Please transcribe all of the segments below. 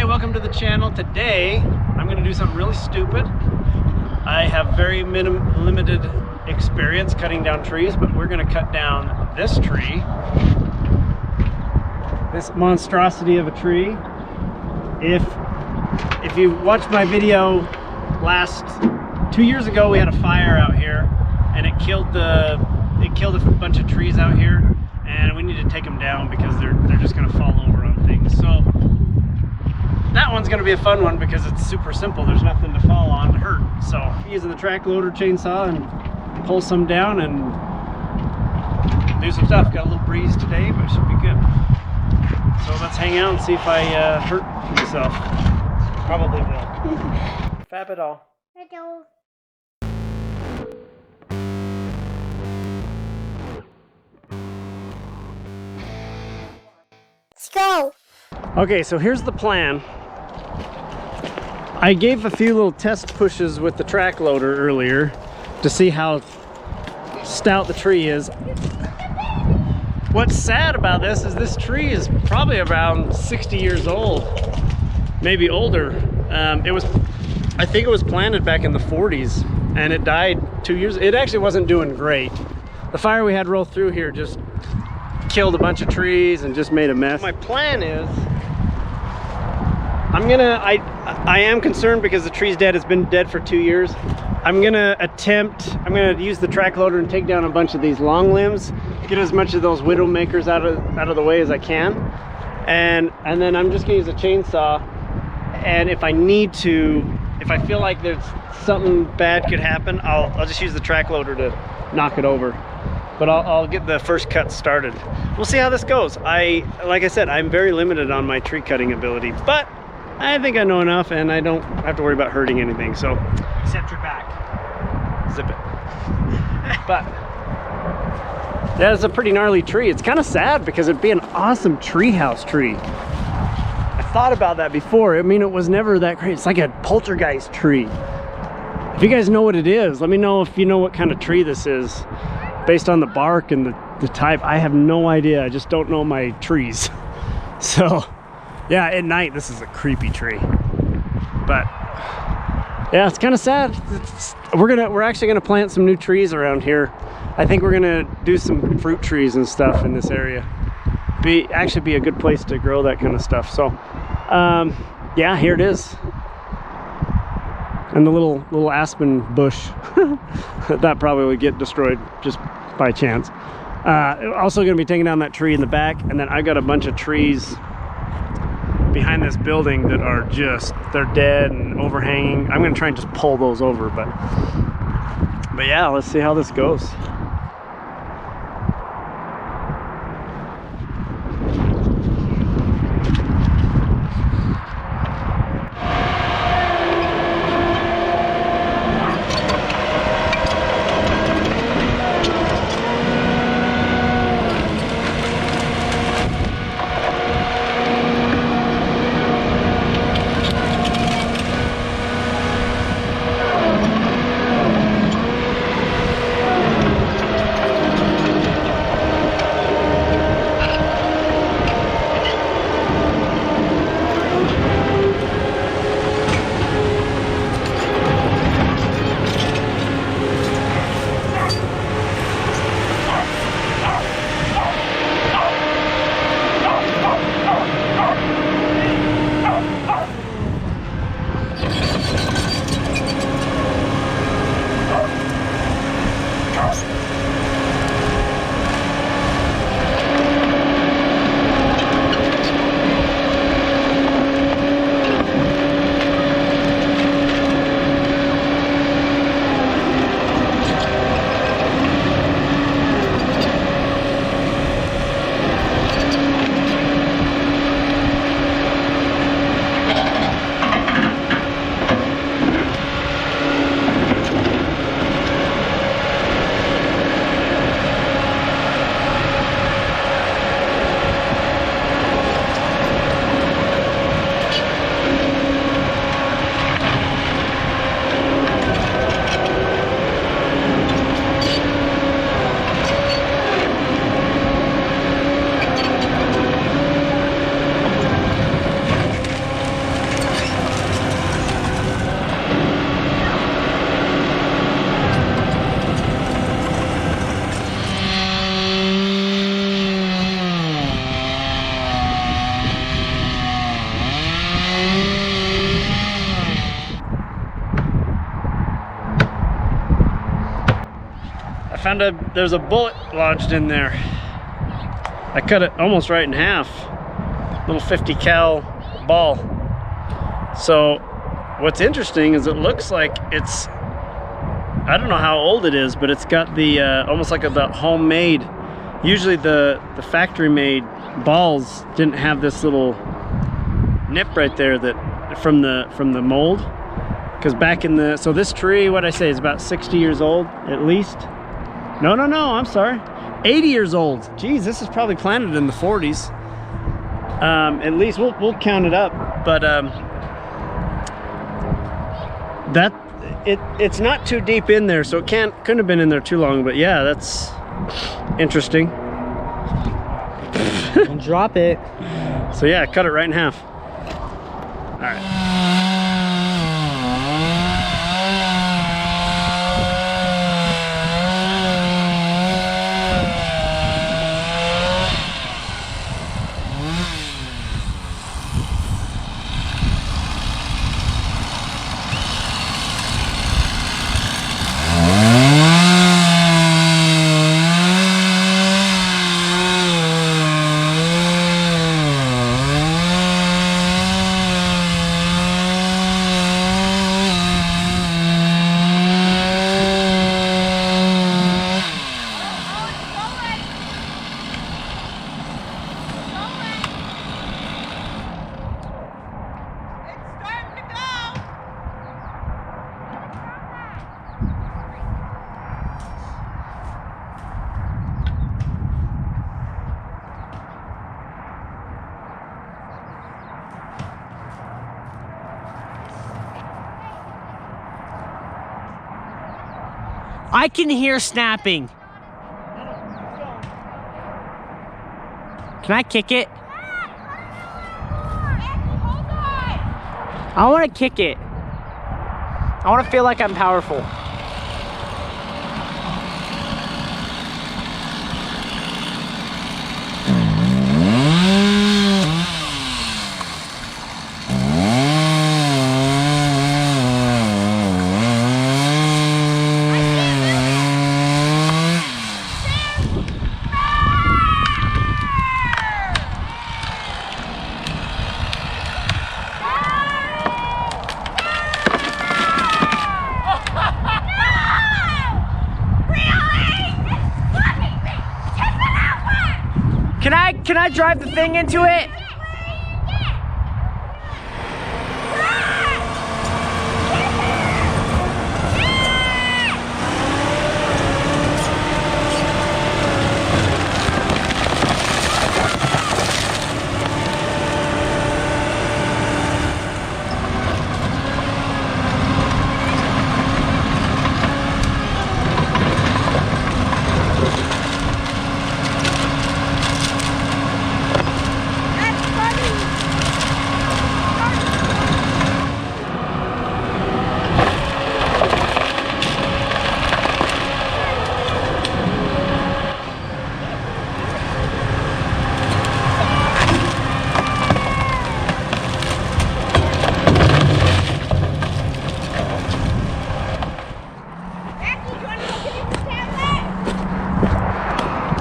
Hey, welcome to the channel. Today I'm going to do something really stupid. I have very limited experience cutting down trees, but we're going to cut down this tree. This monstrosity of a tree. If you watched my video last 2 years ago, we had a fire out here and it killed a bunch of trees out here, and we need to take them down because they're just going to fall over on things. So that one's going to be a fun one because it's super simple. There's nothing to fall on to hurt. So using the track loader chainsaw and pull some down and do some stuff. Got a little breeze today, but it should be good. So let's hang out and see if I hurt myself. Probably will. Fab it all. Hello. Let's go. Okay, so here's the plan. I gave a few little test pushes with the track loader earlier to see how stout the tree is. What's sad about this is this tree is probably around 60 years old, maybe older. I think it was planted back in the 40s and it died 2 years. It actually wasn't doing great. The fire we had roll through here just killed a bunch of trees and just made a mess. My plan is I am concerned because the tree's dead. It's been dead for 2 years. I'm gonna use the track loader and take down a bunch of these long limbs, get as much of those widow makers out of the way as I can, and then I'm just gonna use a chainsaw. And if I need to, if I feel like there's something bad could happen, I'll just use the track loader to knock it over. But I'll get the first cut started. We'll see how this goes. Like I said, I'm very limited on my tree cutting ability, but I think I know enough and I don't have to worry about hurting anything. So, except your back. Zip it. But yeah, it's a pretty gnarly tree. It's kind of sad because it'd be an awesome treehouse tree. I thought about that before. I mean, it was never that great. It's like a poltergeist tree. If you guys know what it is, let me know if you know what kind of tree this is. Based on the bark and the type, I have no idea. I just don't know my trees. So yeah, at night this is a creepy tree. But yeah, it's kind of sad. We're actually gonna plant some new trees around here. I think we're gonna do some fruit trees and stuff in this area. Actually be a good place to grow that kind of stuff. So yeah, here it is. And the little aspen bush that probably would get destroyed just by chance. Also going to be taking down that tree in the back, and then I got a bunch of trees behind this building that are they're dead and overhanging. I'm going to try and just pull those over, but yeah, let's see how this goes. found there's a bullet lodged in there. I cut it almost right in half. Little 50 cal ball. So what's interesting is it looks like it's, I don't know how old it is, but it's got the almost like the homemade. Usually the factory made balls didn't have this little nip right there that from the mold. Because back in the, so this tree, what I say, is about 60 years old at least. No, I'm sorry, 80 years old. Geez, this is probably planted in the 40s. At least we'll count it up, but it's not too deep in there, so it couldn't have been in there too long. But yeah, that's interesting. Don't drop it. So yeah, cut it right in half. All right. I can hear snapping. Can I kick it? I want to kick it. I want to feel like I'm powerful. Can I drive the thing into it?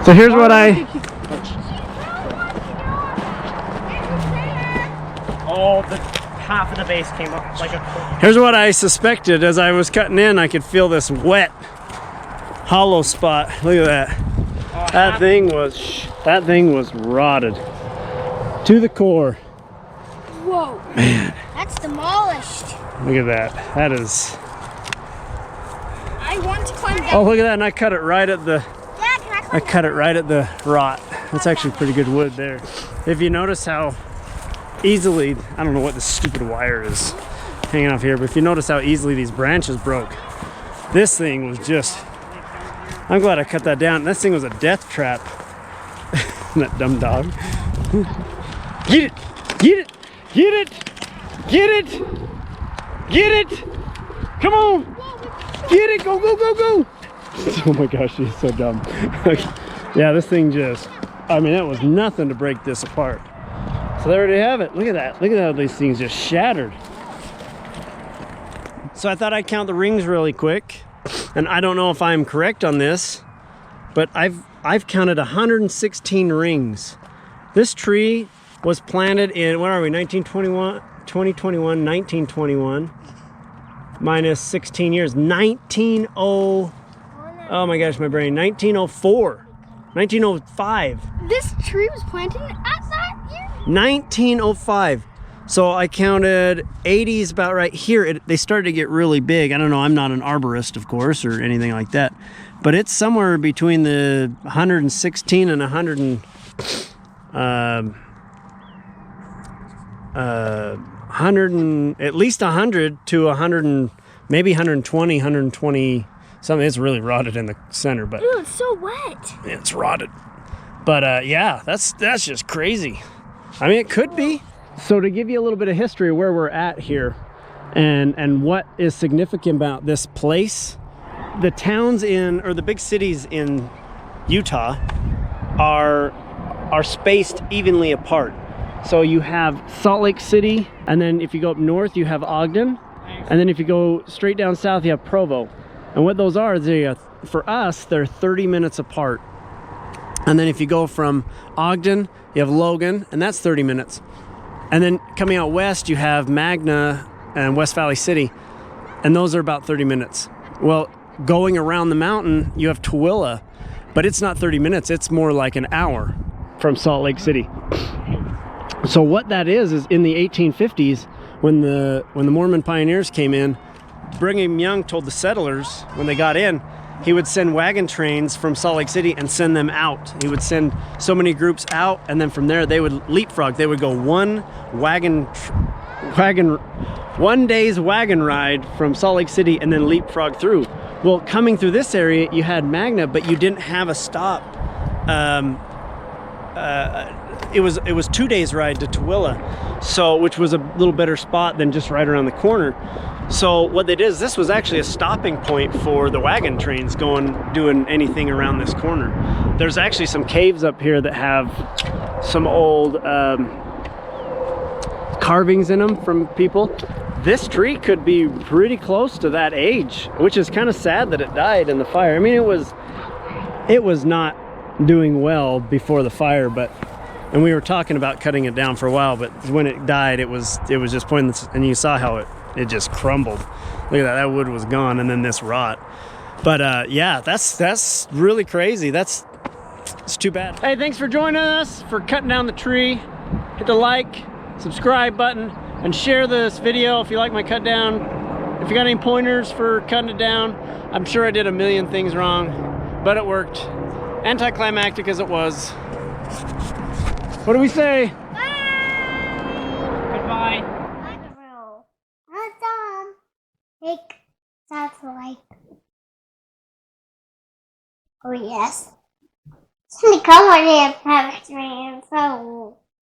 So here's what Oh, the half of the base came up like a... Here's what I suspected. As I was cutting in, I could feel this wet, hollow spot. Look at that. That thing was rotted to the core. Whoa. Man. That's demolished. Look at that. That is... I want to climb down. Oh, look at that. And I cut it right at the... Dad, can I climb I cut it right at the rot. That's actually pretty good wood there. If you notice how easily, I don't know what this stupid wire is hanging off here, but if you notice how easily these branches broke, this thing was just, I'm glad I cut that down. This thing was a death trap. That dumb dog. Get it, get it, get it, get it, get it. Come on, get it, go, go, go, go. Oh my gosh, she's so dumb. Okay. Yeah, this thing just, I mean, it was nothing to break this apart. So there you have it. Look at that. Look at how these things just shattered. So I thought I'd count the rings really quick. And I don't know if I'm correct on this, but I've counted 116 rings. This tree was planted in, what are we, 2021, 1921, minus 16 years, oh my gosh, my brain, 1904, 1905. This tree was planted at that year? 1905. So I counted 80s about right here. They started to get really big. I don't know, I'm not an arborist, of course, or anything like that. But it's somewhere between the 116 and 100 and, 100 and at least 100 to 100 and maybe 120 something. It's really rotted in the center, but Ew, it's so wet. it's rotted. But yeah, that's just crazy. I mean, it could be. So to give you a little bit of history of where we're at here and what is significant about this place, the towns or the big cities in Utah are spaced evenly apart. So you have Salt Lake City, and then if you go up north, you have Ogden, and then if you go straight down south, you have Provo. And what those are, for us, they're 30 minutes apart. And then if you go from Ogden, you have Logan, and that's 30 minutes. And then coming out west, you have Magna and West Valley City, and those are about 30 minutes. Well, going around the mountain, you have Tooele, but it's not 30 minutes, it's more like an hour from Salt Lake City. So what that is in the 1850s, when the Mormon pioneers came in, Brigham Young told the settlers when they got in, he would send wagon trains from Salt Lake City and send them out. He would send so many groups out, and then from there they would leapfrog. They would go one day's wagon ride from Salt Lake City and then leapfrog through. Well, coming through this area, you had Magna, but you didn't have a stop. It was 2 days ride to Tooele, so which was a little better spot than just right around the corner. So what they did is this was actually a stopping point for the wagon trains doing anything around this corner. There's actually some caves up here that have some old carvings in them from people. This tree could be pretty close to that age, which is kind of sad that it died in the fire. I mean, it was not doing well before the fire, and we were talking about cutting it down for a while, but when it died, it was just pointless, and you saw how it just crumbled. Look at that, that wood was gone, and then this rot. But yeah, that's really crazy. It's too bad. Hey, thanks for joining us for cutting down the tree. Hit the like, subscribe button, and share this video if you like my cut down. If you got any pointers for cutting it down, I'm sure I did a million things wrong, but it worked. Anticlimactic as it was. What do we say? Goodbye. That's like. Oh yes. Come on in, Patrick. So.